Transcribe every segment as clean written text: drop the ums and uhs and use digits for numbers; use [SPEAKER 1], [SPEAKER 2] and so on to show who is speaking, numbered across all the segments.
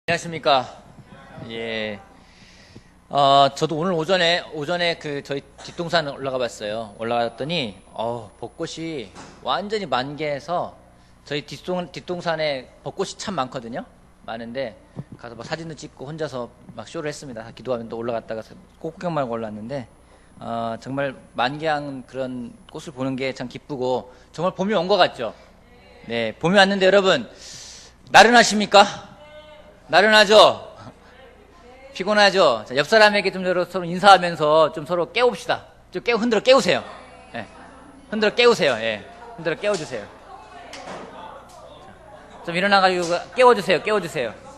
[SPEAKER 1] 안녕하십니까. 예. 저도 오늘 오전에 저희 뒷동산 올라가 봤어요. 올라갔더니, 벚꽃이 완전히 만개해서 저희 뒷동산에 벚꽃이 참 많거든요. 많은데, 가서 막 사진도 찍고 혼자서 막 쇼를 했습니다. 기도하면 또 올라갔다가 꽃구경 말고 올랐는데, 정말 만개한 그런 꽃을 보는 게 참 기쁘고, 정말 봄이 온 것 같죠? 네, 봄이 왔는데 여러분, 나른하십니까? 나른하죠? 피곤하죠? 자, 옆 사람에게 좀 서로 인사하면서 좀 서로 깨웁시다. 좀 흔들어 깨우세요. 예. 흔들어 깨우세요. 예. 흔들어 깨워주세요. 좀 일어나가지고 깨워주세요. 깨워주세요.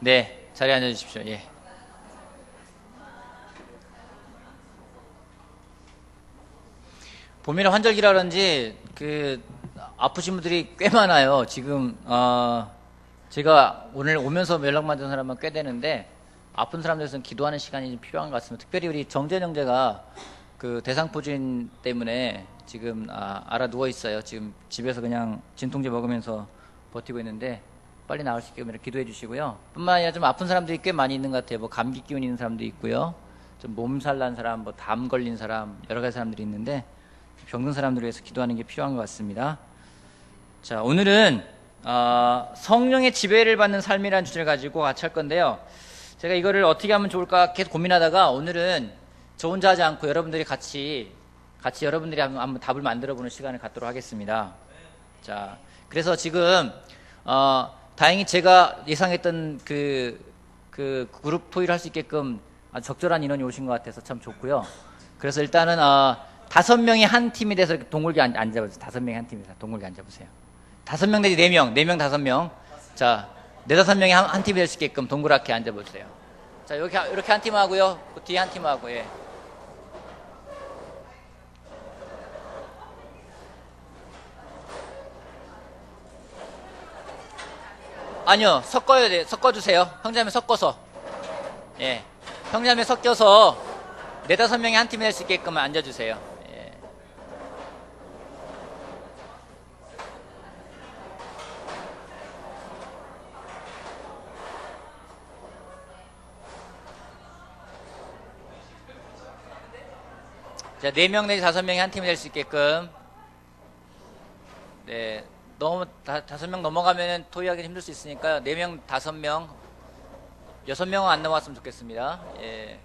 [SPEAKER 1] 네. 자리에 앉아주십시오. 예. 봄이라 환절기라 그런지, 아프신 분들이 꽤 많아요. 지금, 제가 오늘 오면서 연락받은 사람은 꽤 되는데, 아픈 사람들에서는 기도하는 시간이 좀 필요한 것 같습니다. 특별히 우리 정재영 형제가 대상포진 때문에 지금, 알아 누워 있어요. 지금 집에서 그냥 진통제 먹으면서 버티고 있는데, 빨리 나을 수 있게 기도해 주시고요. 뿐만 아니라 좀 아픈 사람들이 꽤 많이 있는 것 같아요. 뭐 감기 기운 있는 사람도 있고요. 좀 몸살 난 사람, 뭐 담 걸린 사람, 여러 가지 사람들이 있는데, 병든 사람들을 위해서 기도하는 게 필요한 것 같습니다. 자, 오늘은 성령의 지배를 받는 삶이라는 주제를 가지고 같이 할 건데요. 제가 이거를 어떻게 하면 좋을까 계속 고민하다가 오늘은 저 혼자 하지 않고 여러분들이 같이 여러분들이 한번 답을 만들어보는 시간을 갖도록 하겠습니다. 자, 그래서 지금 다행히 제가 예상했던 그룹 토의를 할 수 있게끔 아주 적절한 인원이 오신 것 같아서 참 좋고요. 그래서 일단은 5명이 한 팀이 돼서 이렇게 동글게 앉아보세요. 5명이 한 팀이 돼서 동글게 앉아보세요. 5명 내지 4명, 4명 5명. 자, 4-5명이 한 팀이 될 수 있게끔 동그랗게 앉아보세요. 자, 이렇게 한 팀 하고요. 그 뒤에 한 팀 하고, 예. 아니요, 섞어야 돼요. 섞어주세요. 형제자매 섞어서. 예. 형제자매 섞여서 4-5명이 한 팀이 될 수 있게끔 앉아주세요. 자, 4명 내지 5명이 한 팀이 될 수 있게끔. 네. 너무 5명 넘어가면 토의하기 힘들 수 있으니까요. 4명, 5명, 6명은 안 넘어갔으면 좋겠습니다. 예.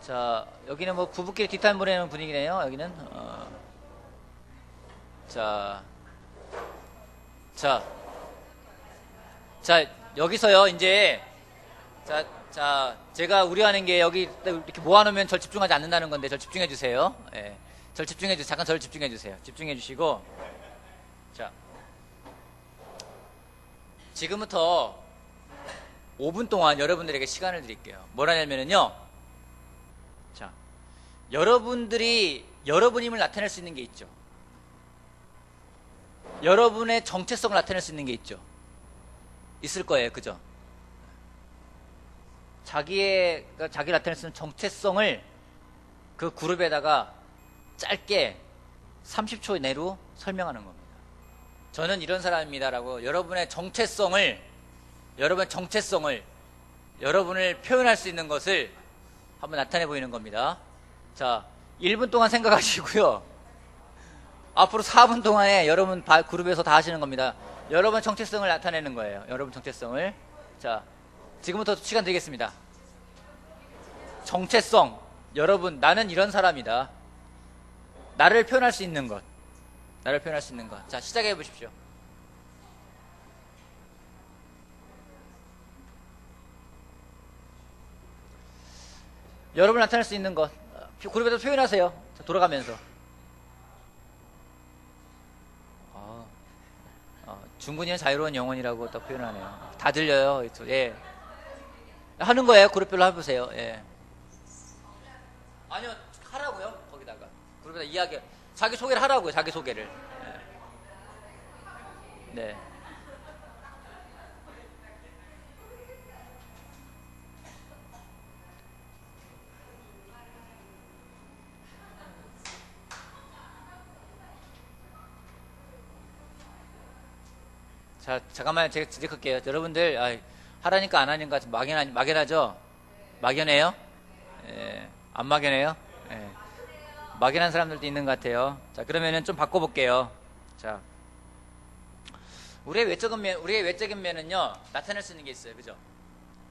[SPEAKER 1] 자, 여기는 뭐 부부끼리 뒷담 보내는 분위기네요. 여기는. 자, 여기서요, 이제, 제가 우려하는 게 여기 이렇게 모아놓으면 절 집중하지 않는다는 건데, 절 집중해주세요. 예. 절 집중해주세요. 잠깐 절 집중해주세요. 집중해주시고, 자, 지금부터 5분 동안 여러분들에게 시간을 드릴게요. 뭐라냐면요, 자, 여러분들이 여러분임을 나타낼 수 있는 게 있죠. 여러분의 정체성을 나타낼 수 있는 게 있죠. 있을 거예요. 그죠? 자기를 나타낼 수 있는 정체성을 그 그룹에다가 짧게 30초 내로 설명하는 겁니다. 저는 이런 사람입니다라고 여러분의 정체성을 여러분을 표현할 수 있는 것을 한번 나타내 보이는 겁니다. 자, 1분 동안 생각하시고요. 앞으로 4분 동안에 여러분 그룹에서 다 하시는 겁니다. 여러분 정체성을 나타내는 거예요. 여러분 정체성을. 자, 지금부터 시간 드리겠습니다. 정체성. 여러분, 나는 이런 사람이다. 나를 표현할 수 있는 것. 자, 시작해 보십시오. 여러분 나타낼 수 있는 것. 그룹에서 표현하세요. 자, 돌아가면서. 중군이는 자유로운 영혼이라고 또 표현하네요. 다 들려요. 예. 하는 거예요. 그룹별로 해보세요. 예. 아니요, 하라고요. 거기다가 그룹에다 이야기, 자기 소개를 하라고요. 자기 소개를. 예. 네. 자, 잠깐만 제가 지적할게요. 여러분들, 하라니까 안 하니까 막연하죠? 막연해요? 예, 안 막연해요? 예, 막연한 사람들도 있는 것 같아요. 자, 그러면은 좀 바꿔볼게요. 자, 우리의 외적인 면은요, 나타낼 수 있는 게 있어요. 그죠?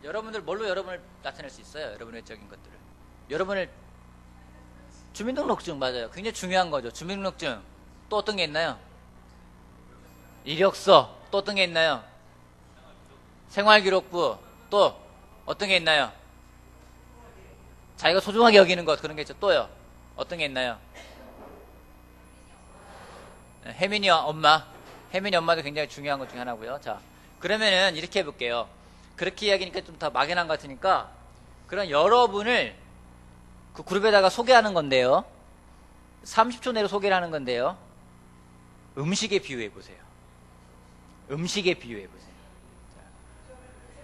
[SPEAKER 1] 여러분들, 뭘로 여러분을 나타낼 수 있어요? 여러분의 외적인 것들을. 여러분을, 주민등록증, 맞아요. 굉장히 중요한 거죠. 주민등록증. 또 어떤 게 있나요? 이력서. 또 어떤 게 있나요? 생활기록부. 또 어떤 게 있나요? 자기가 소중하게 여기는 것, 그런 게 있죠. 또요. 어떤 게 있나요? 혜민이 엄마. 혜민이 엄마도 굉장히 중요한 것 중에 하나고요. 자, 그러면은 이렇게 해볼게요. 그렇게 이야기니까 좀 더 막연한 것 같으니까, 그런 여러분을 그 그룹에다가 소개하는 건데요. 30초 내로 소개를 하는 건데요. 음식에 비유해 보세요. 음식에 비유해 보세요.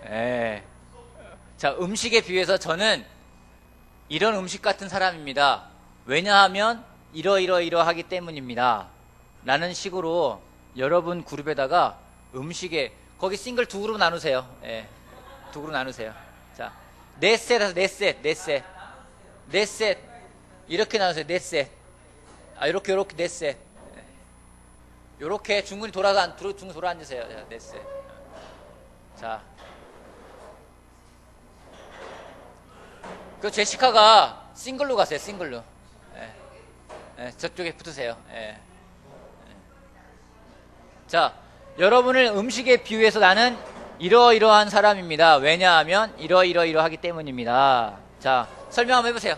[SPEAKER 1] 예. 자, 음식에 비유해서 저는 이런 음식 같은 사람입니다. 왜냐하면 이러하기 때문입니다. 라는 식으로 여러분 그룹에다가 음식에, 거기 싱글 두 그룹 나누세요. 예. 두 그룹 나누세요. 자, 네 셋. 이렇게 나누세요. 네 셋. 이렇게 네 셋. 요렇게 중군이 중군 돌아앉으세요. 자, 네 셋. 자. 그 제시카가 싱글로 가세요. 싱글로. 예. 예, 저쪽에 붙으세요. 예. 자, 여러분을 음식에 비유해서 나는 이러이러한 사람입니다. 왜냐하면 이러하기 때문입니다. 자, 설명 한번 해보세요.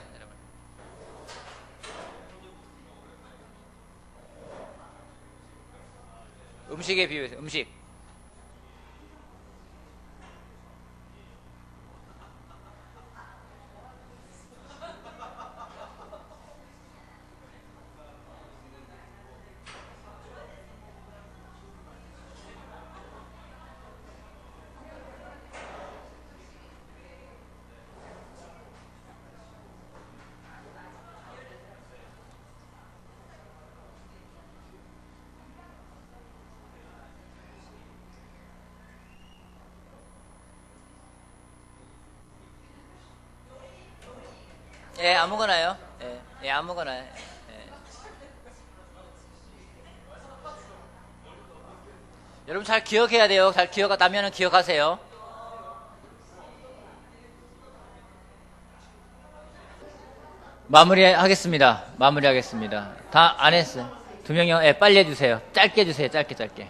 [SPEAKER 1] 음식에 비유해서. 음식. 예, 아무거나요. 예, 아무거나. 예. 여러분 잘 기억해야 돼요. 잘 기억하다면은 기억하세요. 마무리하겠습니다. 다 안 했어요. 두 명이요. 예, 빨리 해주세요. 짧게 해주세요. 짧게. 자.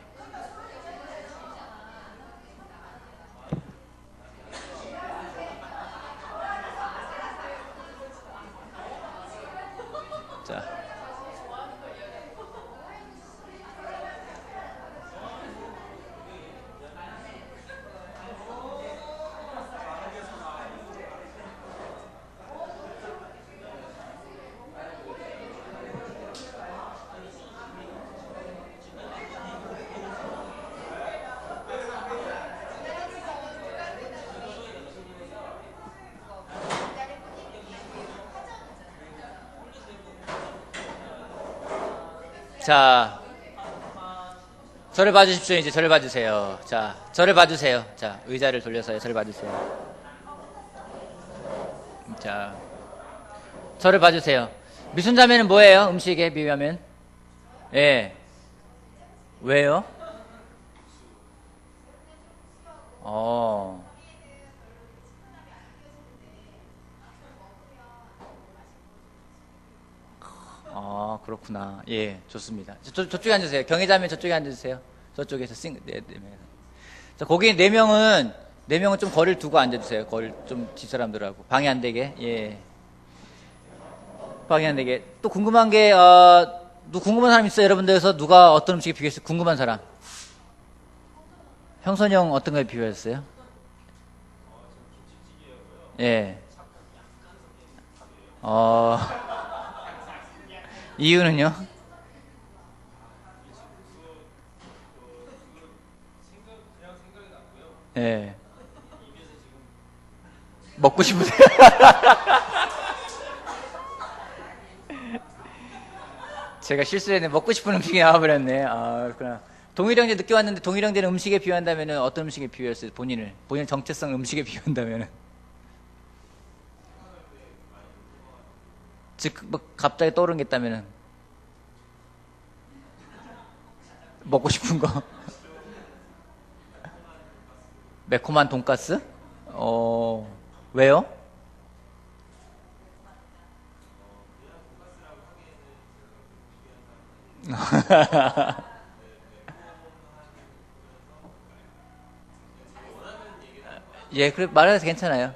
[SPEAKER 1] 자, 저를 봐주십시오. 이제 저를 봐주세요. 자, 저를 봐주세요. 자, 의자를 돌려서요. 저를 봐주세요. 자, 저를 봐주세요. 미순자매는 뭐예요? 음식에 비유하면? 예. 왜요? 그렇구나. 예, 좋습니다. 저쪽에 앉으세요. 경혜자매 저쪽에 앉으세요. 저쪽에서 네. 자, 거기 네 명은 좀 거리를 두고 앉아주세요. 거리를 좀 뒷사람들하고. 방해 안 되게. 예. 방해 안 되게. 또 궁금한 게, 궁금한 사람 있어요? 여러분들에서 누가 어떤 음식에 비교했어요? 궁금한 사람. 형선이 형 어떤 거에 비유했어요? 예. 이유는요? 예. 먹고 싶으세요? 제가 실수했네. 먹고 싶은 음식이 나와버렸네. 아, 그렇구나. 동일형제 늦게 왔는데 동일형제는 음식에 비유한다면 어떤 음식에 비유했어요? 본인의 정체성 음식에 비유한다면 즉, 뭐 갑자기 떠오른 게 있다면 먹고 싶은 거. 매콤한 돈가스? 왜요? 예, 그래, 말해서 괜찮아요.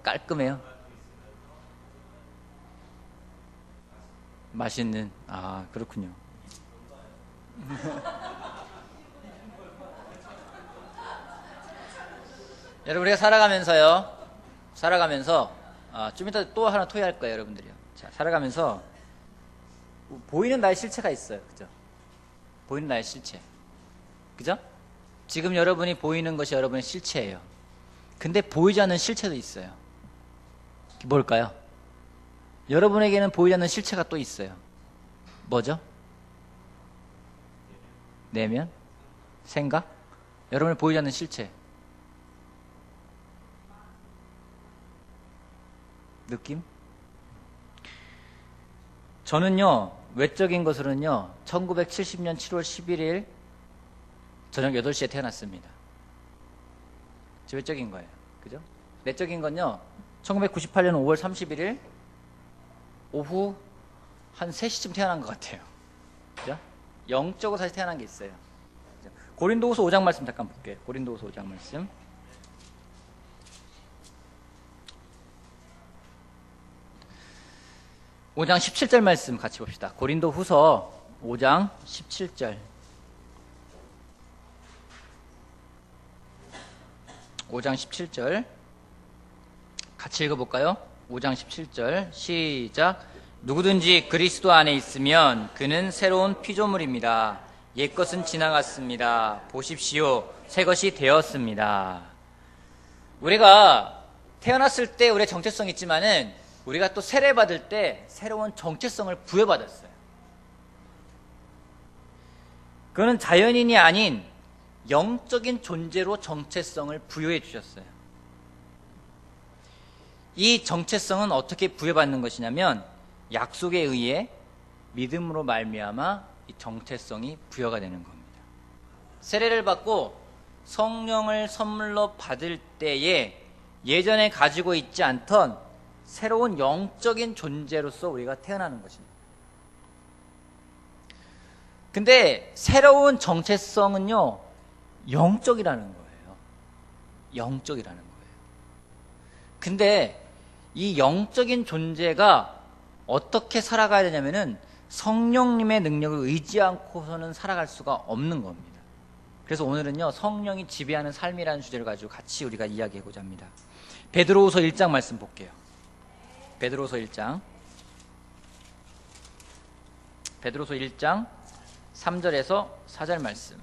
[SPEAKER 1] 깔끔해요. 맛있는, 아, 그렇군요. 여러분, 우리가 살아가면서, 좀 이따 또 하나 토의할 거예요, 여러분들이요. 자, 살아가면서, 보이는 나의 실체가 있어요. 그죠? 보이는 나의 실체. 그죠? 지금 여러분이 보이는 것이 여러분의 실체예요. 근데 보이지 않는 실체도 있어요. 뭘까요? 여러분에게는 보이지 않는 실체가 또 있어요. 뭐죠? 내면? 생각? 여러분을 보이지 않는 실체. 느낌? 저는요, 외적인 것으로는요, 1970년 7월 11일 저녁 8시에 태어났습니다. 저 외적인 거예요. 그죠? 내적인 건요, 1998년 5월 31일 오후 한 3시쯤 태어난 것 같아요. 그죠? 영적으로 사실 태어난 게 있어요. 그죠? 고린도후서 5장 말씀 잠깐 볼게요. 고린도후서 5장 말씀. (5장 17절) 말씀 같이 봅시다. 고린도후서 5장 17절. 5장 17절 같이 읽어볼까요? 5장 17절 시작. 누구든지 그리스도 안에 있으면 그는 새로운 피조물입니다. 옛것은 지나갔습니다. 보십시오, 새것이 되었습니다. 우리가 태어났을 때 우리의 정체성이 있지만은 우리가 또 세례받을 때 새로운 정체성을 부여받았어요. 그거는 자연인이 아닌 영적인 존재로 정체성을 부여해 주셨어요. 이 정체성은 어떻게 부여받는 것이냐면 약속에 의해 믿음으로 말미암아 이 정체성이 부여가 되는 겁니다. 세례를 받고 성령을 선물로 받을 때에 예전에 가지고 있지 않던 새로운 영적인 존재로서 우리가 태어나는 것입니다. 근데 새로운 정체성은요, 영적이라는 거예요. 영적이라는 거예요. 근데 이 영적인 존재가 어떻게 살아가야 되냐면은 성령님의 능력을 의지 않고서는 살아갈 수가 없는 겁니다. 그래서 오늘은요, 성령이 지배하는 삶이라는 주제를 가지고 같이 우리가 이야기해보자 합니다. 베드로후서 1장 말씀 볼게요. 베드로후서 1장 3절에서 4절 말씀.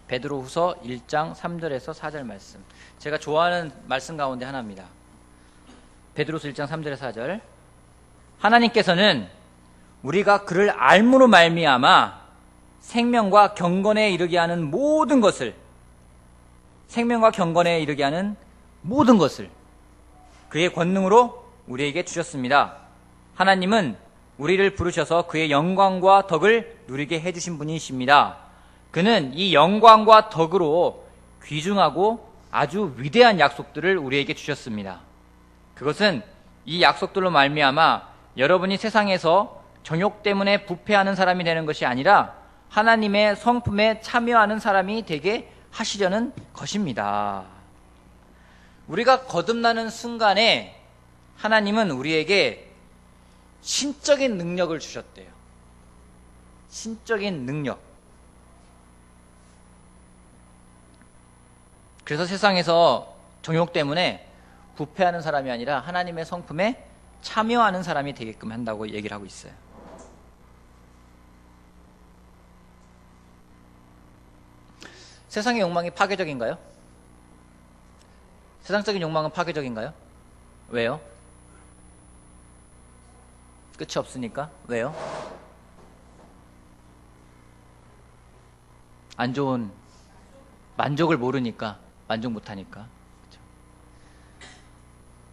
[SPEAKER 1] 베드로후서 1장 3절에서 4절 말씀. 제가 좋아하는 말씀 가운데 하나입니다. 베드로후서 1장 3절에서 4절. 하나님께서는 우리가 그를 알므로 말미암아 생명과 경건에 이르게 하는 모든 것을 그의 권능으로 우리에게 주셨습니다. 하나님은 우리를 부르셔서 그의 영광과 덕을 누리게 해주신 분이십니다. 그는 이 영광과 덕으로 귀중하고 아주 위대한 약속들을 우리에게 주셨습니다. 그것은 이 약속들로 말미암아 여러분이 세상에서 정욕 때문에 부패하는 사람이 되는 것이 아니라 하나님의 성품에 참여하는 사람이 되게 하시려는 것입니다. 우리가 거듭나는 순간에 하나님은 우리에게 신적인 능력을 주셨대요. 신적인 능력. 그래서 세상에서 정욕 때문에 부패하는 사람이 아니라 하나님의 성품에 참여하는 사람이 되게끔 한다고 얘기를 하고 있어요. 세상의 욕망이 파괴적인가요? 세상적인 욕망은 파괴적인가요? 왜요? 끝이 없으니까? 왜요? 안 좋은 만족을 모르니까, 만족 못하니까. 그렇죠?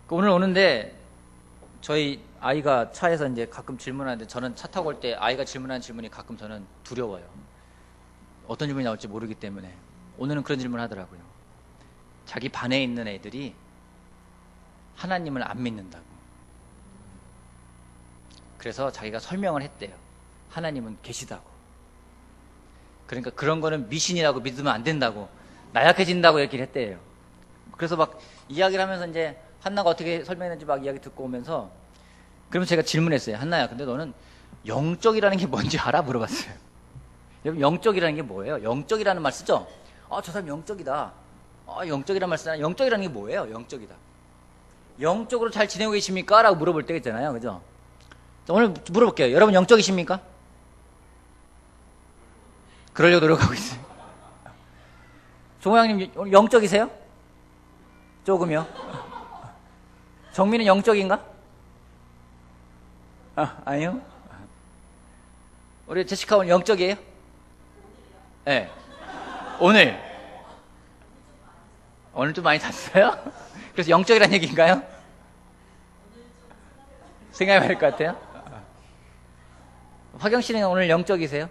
[SPEAKER 1] 오늘 오는데 저희 아이가 차에서 이제 가끔 질문하는데, 저는 차 타고 올 때 아이가 질문하는 질문이 가끔 저는 두려워요. 어떤 질문이 나올지 모르기 때문에. 오늘은 그런 질문을 하더라고요. 자기 반에 있는 애들이 하나님을 안 믿는다고. 그래서 자기가 설명을 했대요. 하나님은 계시다고. 그러니까 그런 거는 미신이라고 믿으면 안 된다고, 나약해진다고 얘기를 했대요. 그래서 막 이야기를 하면서 이제 한나가 어떻게 설명했는지 막 이야기 듣고 오면서, 그러면 제가 질문했어요. 한나야, 근데 너는 영적이라는 게 뭔지 알아? 물어봤어요. 여러분, 영적이라는 게 뭐예요? 영적이라는 말 쓰죠? 저 사람 영적이다. 영적이라는 말 쓰잖아요. 영적이라는 게 뭐예요? 영적이다. 영적으로 잘 지내고 계십니까? 라고 물어볼 때가 있잖아요. 그죠? 오늘 물어볼게요. 여러분 영적이십니까? 그러려고 노력하고 있어요. 종호양님 오늘 영적이세요? 조금요. 정민은 영적인가? 아니요. 우리 제시카 오늘 영적이에요? 네. 오늘 좀 많이 잤어요? 그래서 영적이란 얘기인가요? 생각해봐야 될 것 같아요. 화경 씨는 오늘 영적이세요?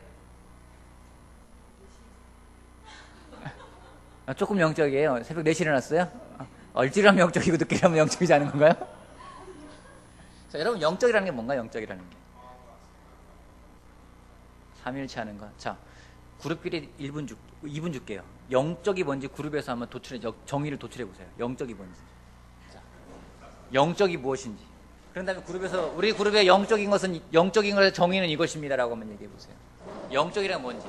[SPEAKER 1] 조금 영적이에요. 새벽 4시에 일어났어요? 일찍이라면 영적이고 늦게 일어나면 영적이지 않은 건가요? 자, 여러분 영적이라는 게 뭔가요? 영적이라는 게 3일치 하는 거. 자, 그룹끼리 2분 줄게요. 영적이 뭔지 그룹에서 한번 정의를 도출해 보세요. 영적이 뭔지. 자, 영적이 무엇인지. 그런 다음에 그룹에서, 우리 그룹의 영적인 것의 정의는 이것입니다라고 한번 얘기해 보세요. 영적이란 뭔지.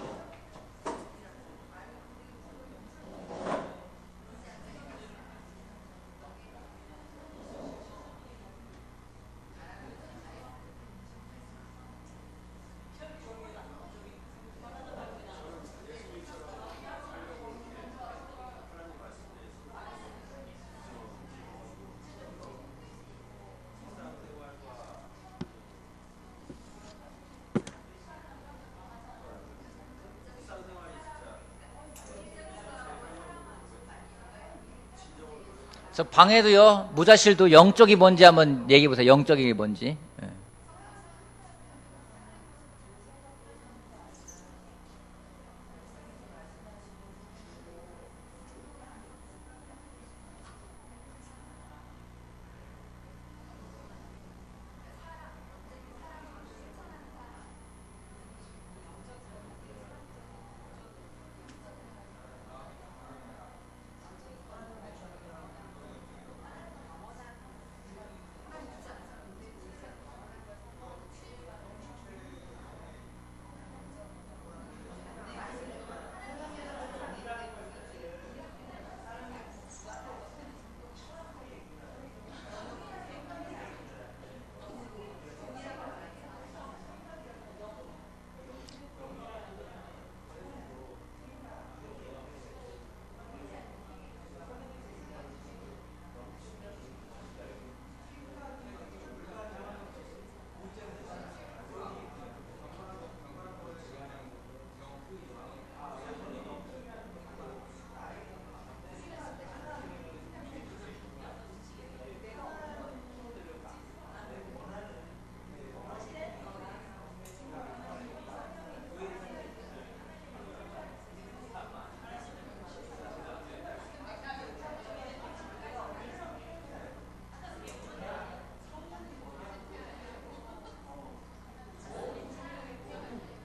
[SPEAKER 1] 저 방에도요, 무자실도 영적이 뭔지 한번 얘기해 보세요. 영적이 뭔지. 네.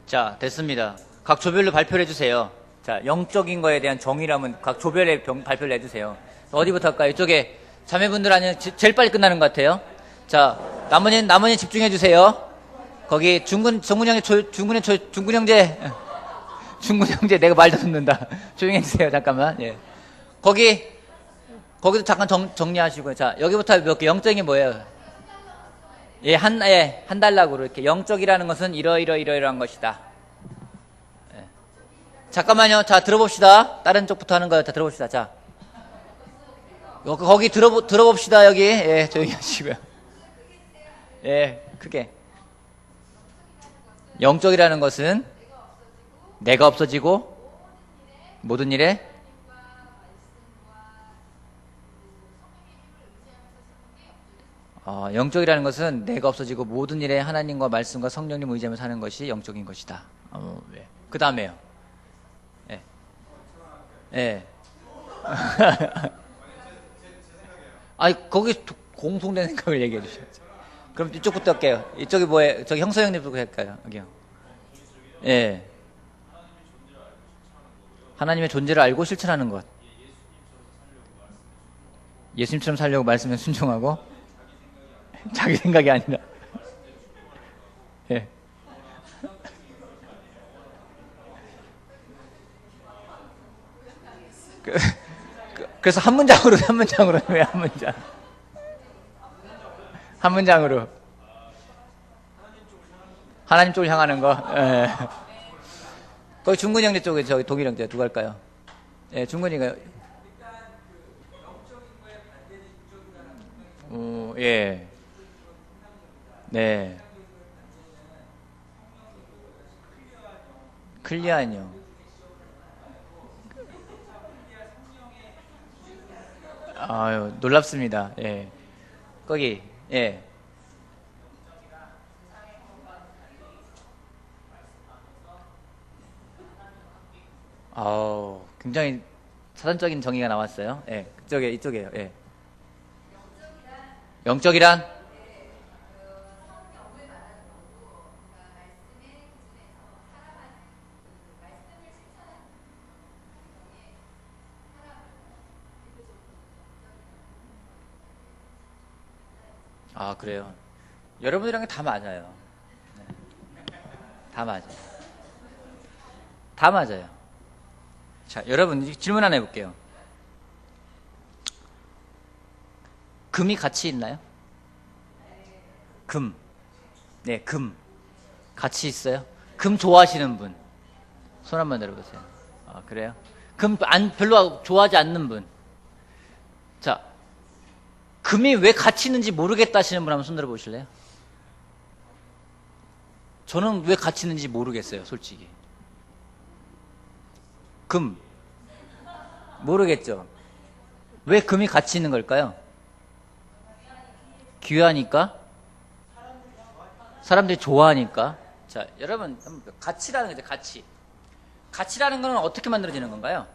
[SPEAKER 1] 자, 됐습니다. 각 조별로 발표를 해주세요. 자, 영적인 거에 대한 정의라면 각 조별에 발표를 해주세요. 어디부터 할까요? 이쪽에 자매분들 아니면 제일 빨리 끝나는 것 같아요. 자, 나머지는 집중해주세요. 거기 중근 형제 중근 형제 중근 형제 내가 말 더 듣는다. 조용히 해주세요. 잠깐만. 예. 거기도 잠깐 정리하시고요. 자, 여기부터 몇 개 영적인 게 뭐예요? 예, 한 달락으로 이렇게 영적이라는 것은 이러이러한 것이다. 예. 잠깐만요. 자, 들어봅시다. 다른 쪽부터 하는 거예요. 자, 들어봅시다. 자, 거기 들어봅시다. 여기. 예, 조용히 하시고요. 예, 크게. 영적이라는 것은 내가 없어지고 모든 일에 영적이라는 것은 내가 없어지고 모든 일에 하나님과 말씀과 성령님 의지하며 사는 것이 영적인 것이다. 네. 그 다음에요. 예. 예. 아니, 거기 공통된 생각을 얘기해 주셔야죠. 그럼 이쪽부터 할게요. 이쪽이 뭐예요? 저기 형서 형님부터 할까요? 여기요. 예. 하나님의 존재를 알고 실천하는 것. 예수님처럼 살려고 말씀에 순종하고 자기 생각이 아니라. 예. 그래서 한 문장으로 왜 한 문장? 한 문장으로 하나님 쪽을 향하는 거. 예. 거기 중근 형제 쪽에 저기 동일 형제 누가 할까요? 예, 중근이가. 예. 네. 클리안이요. 아유, 놀랍습니다. 예. 거기, 예. 굉장히 사전적인 정의가 나왔어요. 예. 이쪽이에요. 예. 영적이란? 아, 그래요. 여러분이랑 다 맞아요. 네. 다 맞아요. 다 맞아요. 자, 여러분 질문 하나 해볼게요. 금이 가치 있나요? 금. 네, 금. 가치 있어요? 금 좋아하시는 분. 손 한번 들어보세요. 아, 그래요? 금 별로 좋아하지 않는 분. 자, 금이 왜 가치 있는지 모르겠다 하시는 분 한번 손 들어보실래요? 저는 왜 가치 있는지 모르겠어요, 솔직히. 금. 모르겠죠? 왜 금이 가치 있는 걸까요? 귀하니까? 사람들이 좋아하니까? 자, 여러분, 가치라는 거죠, 가치. 가치라는 건 어떻게 만들어지는 건가요?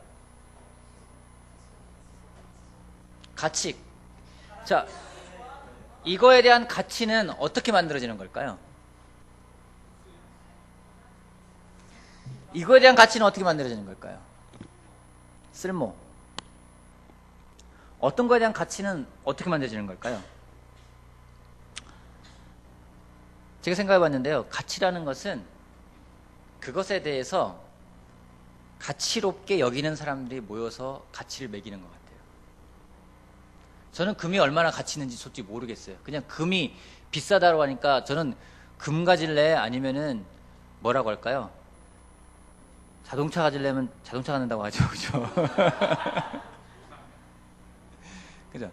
[SPEAKER 1] 가치. 자, 이거에 대한 가치는 어떻게 만들어지는 걸까요? 이거에 대한 가치는 어떻게 만들어지는 걸까요? 쓸모. 어떤 거에 대한 가치는 어떻게 만들어지는 걸까요? 제가 생각해 봤는데요. 가치라는 것은 그것에 대해서 가치롭게 여기는 사람들이 모여서 가치를 매기는 것 같아요. 저는 금이 얼마나 가치 있는지 솔직히 모르겠어요. 그냥 금이 비싸다고 하니까 저는 금 가질래? 아니면은 뭐라고 할까요? 자동차 가질래면 자동차 갖는다고 하죠. 그죠? 그죠?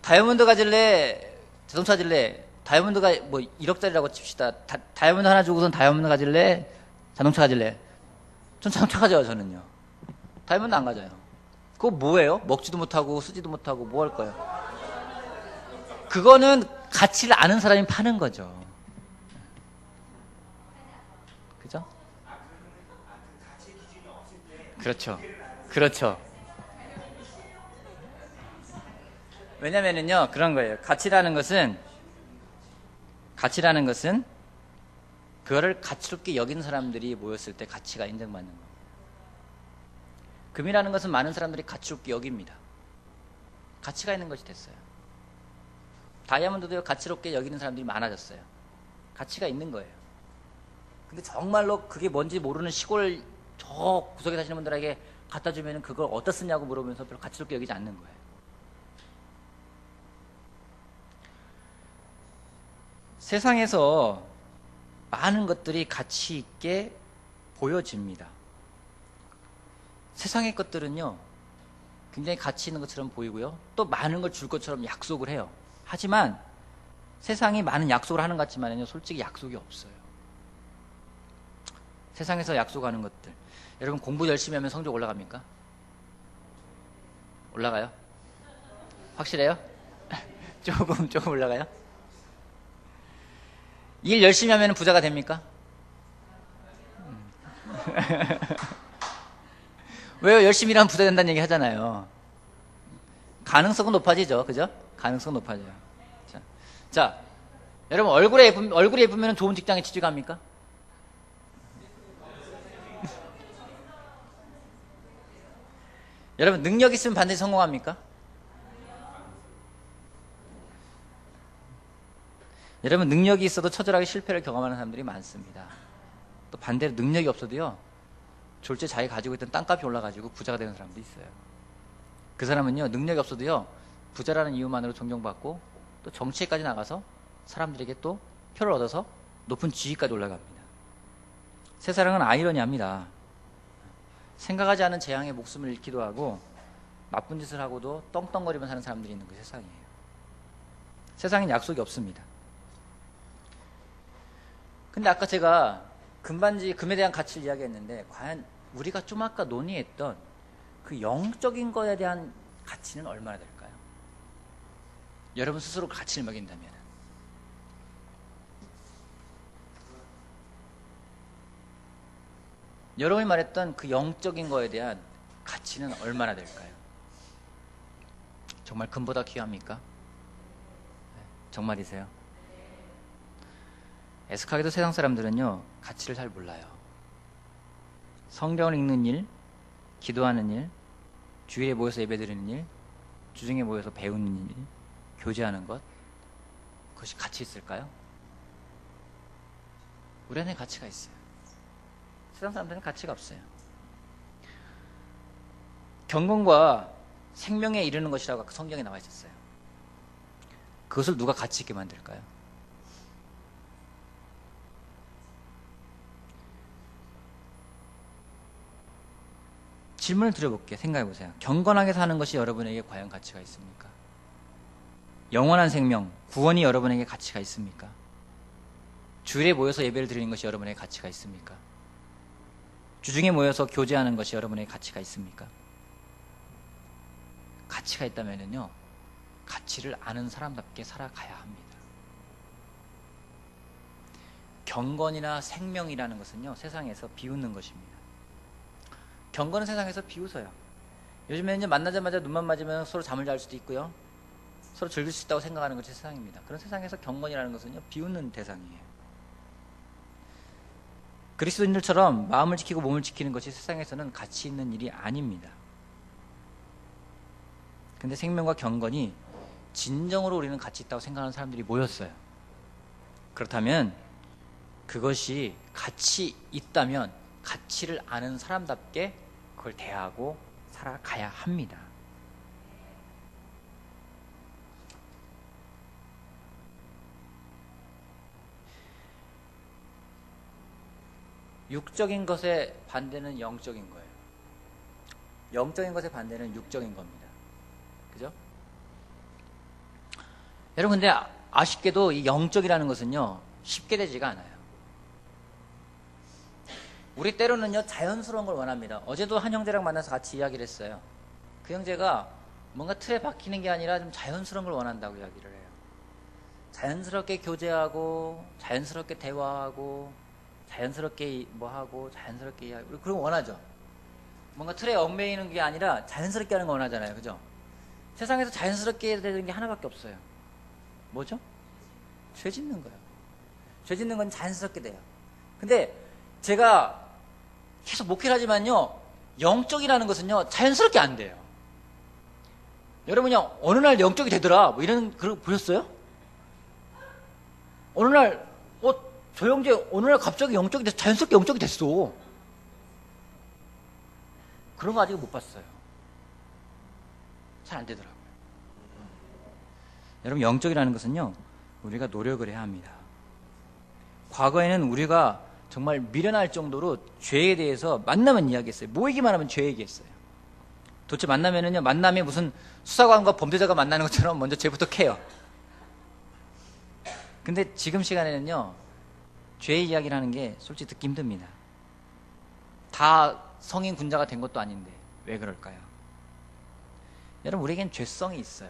[SPEAKER 1] 다이아몬드 가질래? 자동차 가질래? 다이아몬드가 뭐 1억짜리라고 칩시다. 다이아몬드 하나 주고선 다이아몬드 가질래? 자동차 가질래? 전 자동차 가져요, 저는요. 다이아몬드 안 가져요. 그거 뭐예요? 먹지도 못하고 쓰지도 못하고 뭐 할 거예요? 그거는 가치를 아는 사람이 파는 거죠. 그죠? 그렇죠. 그렇죠. 왜냐면은요, 그런 거예요. 가치라는 것은 그거를 가치롭게 여기는 사람들이 모였을 때 가치가 인정받는 겁니다. 금이라는 것은 많은 사람들이 가치롭게 여깁니다. 가치가 있는 것이 됐어요. 다이아몬드도 가치롭게 여기는 사람들이 많아졌어요. 가치가 있는 거예요. 근데 정말로 그게 뭔지 모르는 시골 저 구석에 사시는 분들에게 갖다 주면 그걸 어디다 쓰냐고 물어보면서 별로 가치롭게 여기지 않는 거예요. 세상에서 많은 것들이 가치 있게 보여집니다. 세상의 것들은요, 굉장히 가치 있는 것처럼 보이고요, 또 많은 걸 줄 것처럼 약속을 해요. 하지만 세상이 많은 약속을 하는 것 같지만요, 솔직히 약속이 없어요. 세상에서 약속하는 것들, 여러분 공부 열심히 하면 성적 올라갑니까? 올라가요? 확실해요? 조금 올라가요? 일 열심히 하면 부자가 됩니까? 왜요? 열심히 일하면 부자 된다는 얘기 하잖아요. 가능성은 높아지죠. 그죠? 가능성은 높아져요. 자, 여러분 얼굴이 예쁘면 좋은 직장에 취직합니까? 여러분 능력 있으면 반드시 성공합니까? 여러분 능력이 있어도 처절하게 실패를 경험하는 사람들이 많습니다. 또 반대로 능력이 없어도요, 졸제 자기 가지고 있던 땅값이 올라가지고 부자가 되는 사람도 있어요. 그 사람은요, 능력이 없어도요, 부자라는 이유만으로 존경받고 또 정치에까지 나가서 사람들에게 또 표를 얻어서 높은 지위까지 올라갑니다. 세상은 아이러니합니다. 생각하지 않은 재앙에 목숨을 잃기도 하고 나쁜 짓을 하고도 떵떵거리면서 사는 사람들이 있는 그 세상이에요. 세상엔 약속이 없습니다. 근데 아까 제가 금에 대한 가치를 이야기했는데, 과연 우리가 좀 아까 논의했던 그 영적인 것에 대한 가치는 얼마나 될까요? 여러분 스스로 가치를 매긴다면 여러분이 말했던 그 영적인 거에 대한 가치는 얼마나 될까요? 정말 금보다 귀합니까? 정말이세요? 애석하게도 세상 사람들은요, 가치를 잘 몰라요. 성경을 읽는 일, 기도하는 일, 주일에 모여서 예배드리는 일, 주중에 모여서 배우는 일, 교제하는 것, 그것이 가치 있을까요? 우리 안에 가치가 있어요. 세상 사람들은 가치가 없어요. 경건과 생명에 이르는 것이라고 아까 성경에 나와 있었어요. 그것을 누가 가치 있게 만들까요? 질문을 드려볼게요. 생각해 보세요. 경건하게 사는 것이 여러분에게 과연 가치가 있습니까? 영원한 생명, 구원이 여러분에게 가치가 있습니까? 주일에 모여서 예배를 드리는 것이 여러분에게 가치가 있습니까? 주중에 모여서 교제하는 것이 여러분에게 가치가 있습니까? 가치가 있다면요, 가치를 아는 사람답게 살아가야 합니다. 경건이나 생명이라는 것은요, 세상에서 비웃는 것입니다. 경건은 세상에서 비웃어요. 요즘에는 만나자마자 눈만 맞으면 서로 잠을 잘 수도 있고요, 서로 즐길 수 있다고 생각하는 것이 세상입니다. 그런 세상에서 경건이라는 것은요, 비웃는 대상이에요. 그리스도인들처럼 마음을 지키고 몸을 지키는 것이 세상에서는 가치 있는 일이 아닙니다. 근데 생명과 경건이 진정으로 우리는 가치 있다고 생각하는 사람들이 모였어요. 그렇다면 그것이 가치 있다면 가치를 아는 사람답게 그걸 대하고 살아가야 합니다. 육적인 것의 반대는 영적인 거예요. 영적인 것의 반대는 육적인 겁니다. 그죠? 여러분, 근데 아쉽게도 이 영적이라는 것은요, 쉽게 되지가 않아요. 우리 때로는요, 자연스러운 걸 원합니다. 어제도 한 형제랑 만나서 같이 이야기를 했어요. 그 형제가 뭔가 틀에 박히는 게 아니라 좀 자연스러운 걸 원한다고 이야기를 해요. 자연스럽게 교제하고, 자연스럽게 대화하고, 자연스럽게 뭐하고, 자연스럽게 이야기하고, 우리 그런 거 원하죠. 뭔가 틀에 얽매이는 게 아니라 자연스럽게 하는 거 원하잖아요. 그죠? 세상에서 자연스럽게 되는 게 하나밖에 없어요. 뭐죠? 죄 짓는 거예요. 죄 짓는 건 자연스럽게 돼요. 근데 제가 계속 목회를 하지만요, 영적이라는 것은요, 자연스럽게 안 돼요. 여러분요, 어느 날 영적이 되더라, 뭐 이런, 그런 거 보셨어요? 어느 날, 저 형제 오늘날 갑자기 영적이 됐어. 자연스럽게 영적이 됐어. 그런 거 아직 못 봤어요. 잘 안 되더라고요. 여러분, 영적이라는 것은요, 우리가 노력을 해야 합니다. 과거에는 우리가 정말 미련할 정도로 죄에 대해서 만나면 이야기했어요. 모이기만 하면 죄 얘기했어요. 도대체 만나면은요, 만남에 무슨 수사관과 범죄자가 만나는 것처럼 먼저 죄부터 캐요. 근데 지금 시간에는요, 죄 이야기를 하는 게 솔직히 듣기 힘듭니다. 다 성인 군자가 된 것도 아닌데 왜 그럴까요? 여러분, 우리에겐 죄성이 있어요.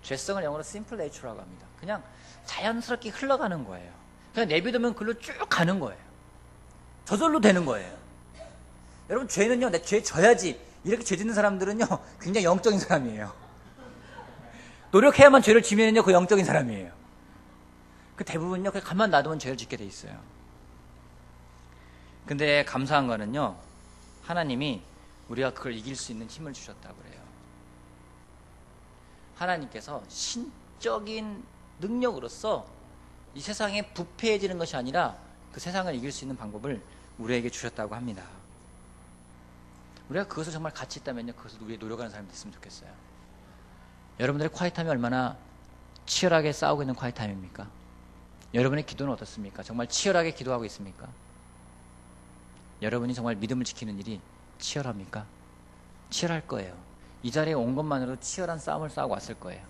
[SPEAKER 1] 죄성을 영어로 simple nature라고 합니다. 그냥 자연스럽게 흘러가는 거예요. 그냥 내비두면 글로 쭉 가는 거예요. 저절로 되는 거예요. 여러분, 죄는요, 내 죄 져야지 이렇게 죄 짓는 사람들은요, 굉장히 영적인 사람이에요. 노력해야만 죄를 지면은요, 그 영적인 사람이에요. 그 대부분요, 그냥 가만 놔두면 죄를 짓게 돼 있어요. 근데 감사한 거는요, 하나님이 우리가 그걸 이길 수 있는 힘을 주셨다고 그래요. 하나님께서 신적인 능력으로서 이 세상에 부패해지는 것이 아니라 그 세상을 이길 수 있는 방법을 우리에게 주셨다고 합니다. 우리가 그것을 정말 가치 있다면요, 그것을 우리의 노력하는 사람이 됐으면 좋겠어요. 여러분들의 콰이타임이 얼마나 치열하게 싸우고 있는 콰이타임입니까? 여러분의 기도는 어떻습니까? 정말 치열하게 기도하고 있습니까? 여러분이 정말 믿음을 지키는 일이 치열합니까? 치열할 거예요. 이 자리에 온 것만으로도 치열한 싸움을 싸우고 왔을 거예요.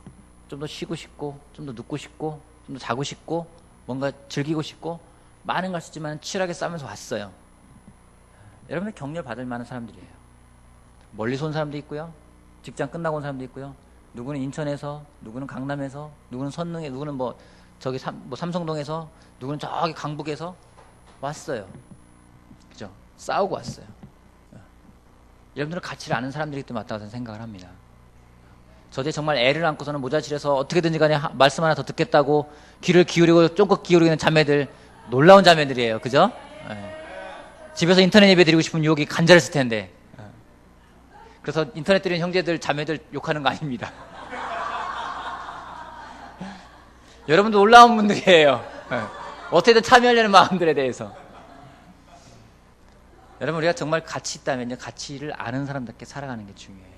[SPEAKER 1] 좀 더 쉬고 싶고, 좀 더 눕고 싶고, 좀 더 자고 싶고, 뭔가 즐기고 싶고, 많은 걸 쓰지만 치열하게 싸우면서 왔어요. 여러분의 격려를 받을 만한 사람들이에요. 멀리서 온 사람도 있고요, 직장 끝나고 온 사람도 있고요, 누구는 인천에서, 누구는 강남에서, 누구는 선릉에, 누구는 저기 삼성동에서, 누구는 저기 강북에서 왔어요. 그죠? 싸우고 왔어요. 여러분들은 가치를 아는 사람들이기 때문에 왔다고 저는 생각을 합니다. 저도 정말 애를 안고서는 모자실에서 어떻게든지 간에 말씀 하나 더 듣겠다고 귀를 기울이고 쫑긋 기울이는 자매들, 놀라운 자매들이에요. 그죠? 집에서 인터넷 예배 드리고 싶은 유혹이 간절했을 텐데. 그래서 인터넷 드리는 형제들, 자매들 욕하는 거 아닙니다. 여러분도 놀라운 분들이에요. 어떻게든 참여하려는 마음들에 대해서. 여러분, 우리가 정말 가치 있다면요, 가치를 아는 사람답게 살아가는 게 중요해요.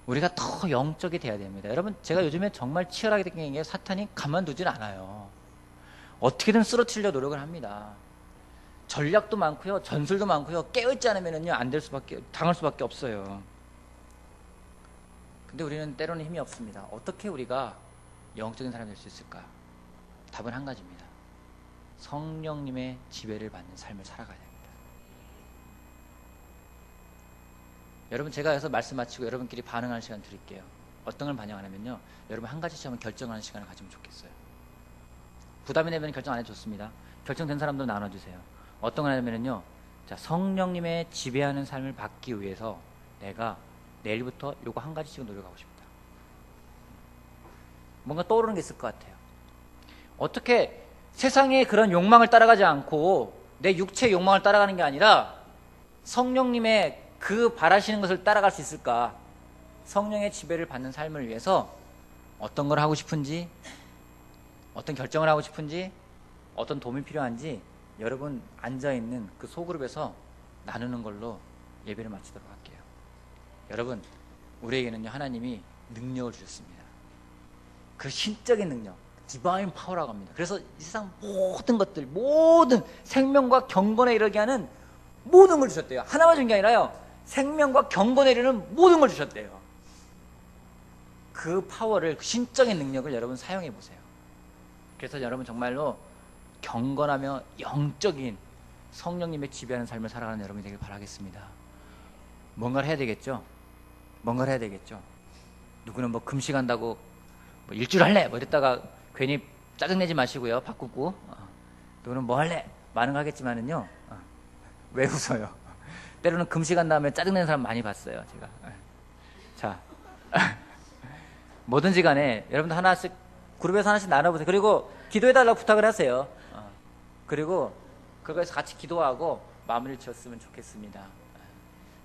[SPEAKER 1] 우리가 더 영적이 돼야 됩니다. 여러분, 제가 요즘에 정말 치열하게 느끼는 게 사탄이 가만두진 않아요. 어떻게든 쓰러뜨리려 노력을 합니다. 전략도 많고요, 전술도 많고요, 깨어있지 않으면요, 당할 수밖에 없어요. 근데 우리는 때로는 힘이 없습니다. 어떻게 우리가 영적인 사람이 될 수 있을까? 답은 한 가지입니다. 성령님의 지배를 받는 삶을 살아가야 됩니다. 여러분, 제가 여기서 말씀 마치고 여러분끼리 반응하는 시간 드릴게요. 어떤 걸 반영하냐면요, 여러분 한 가지씩 한번 결정하는 시간을 가지면 좋겠어요. 부담이 되면 결정 안 해도 좋습니다. 결정된 사람도 나눠주세요. 어떤 걸 하냐면요, 자, 성령님의 지배하는 삶을 받기 위해서 내가 내일부터 요거 한 가지씩은 노력하고 싶다. 뭔가 떠오르는 게 있을 것 같아요. 어떻게 세상의 그런 욕망을 따라가지 않고 내 육체의 욕망을 따라가는 게 아니라 성령님의 그 바라시는 것을 따라갈 수 있을까? 성령의 지배를 받는 삶을 위해서 어떤 걸 하고 싶은지, 어떤 결정을 하고 싶은지, 어떤 도움이 필요한지 여러분 앉아있는 그 소그룹에서 나누는 걸로 예배를 마치도록 할게요. 여러분, 우리에게는요, 하나님이 능력을 주셨습니다. 그 신적인 능력, 디바인 파워라고 합니다. 그래서 이 세상 모든 것들, 모든 생명과 경건에 이르게 하는 모든 걸 주셨대요. 하나만 준 게 아니라요, 생명과 경건에 이르는 모든 걸 주셨대요. 그 파워를, 그 신적인 능력을 여러분 사용해 보세요. 그래서 여러분 정말로 경건하며 영적인 성령님의 지배하는 삶을 살아가는 여러분이 되길 바라겠습니다. 뭔가를 해야 되겠죠? 뭔가를 해야 되겠죠? 누구는 금식한다고 일주일 할래! 이랬다가 괜히 짜증내지 마시고요. 바꾸고. 누구는 뭐 할래! 많은 거 하겠지만은요. 왜 웃어요? 때로는 금식한 다음에 짜증내는 사람 많이 봤어요, 제가. 자, 뭐든지 간에 여러분들 하나씩, 그룹에서 하나씩 나눠보세요. 그리고 기도해달라고 부탁을 하세요. 그리고 그거에서 같이 기도하고 마무리를 지었으면 좋겠습니다.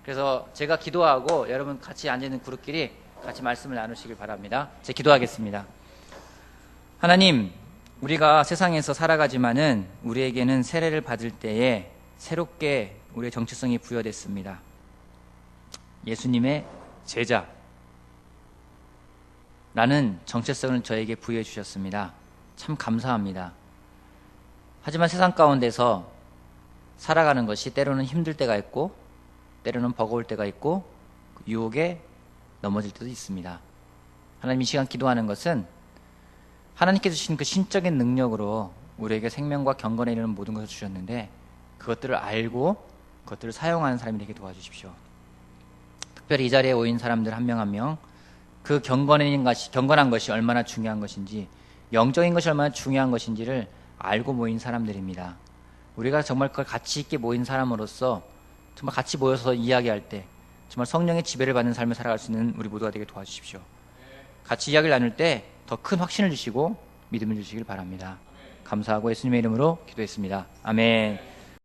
[SPEAKER 1] 그래서 제가 기도하고 여러분 같이 앉아있는 그룹끼리 같이 말씀을 나누시길 바랍니다. 제가 기도하겠습니다. 하나님, 우리가 세상에서 살아가지만은 우리에게는 세례를 받을 때에 새롭게 우리의 정체성이 부여됐습니다. 예수님의 제자라는 정체성을 저에게 부여해 주셨습니다. 참 감사합니다. 하지만 세상 가운데서 살아가는 것이 때로는 힘들 때가 있고 때로는 버거울 때가 있고 유혹에 넘어질 때도 있습니다. 하나님 이 시간 기도하는 것은 하나님께서 주신 그 신적인 능력으로 우리에게 생명과 경건에 이르는 모든 것을 주셨는데 그것들을 알고 그것들을 사용하는 사람이 되게 도와주십시오. 특별히 이 자리에 모인 사람들 한 명 한 명 그 경건한 것이 얼마나 중요한 것인지, 영적인 것이 얼마나 중요한 것인지를 알고 모인 사람들입니다. 우리가 정말 그걸 가치 있게 모인 사람으로서 정말 같이 모여서 이야기할 때 정말 성령의 지배를 받는 삶을 살아갈 수 있는 우리 모두가 되게 도와주십시오. 같이 이야기를 나눌 때 더 큰 확신을 주시고 믿음을 주시길 바랍니다. 감사하고 예수님의 이름으로 기도했습니다. 아멘.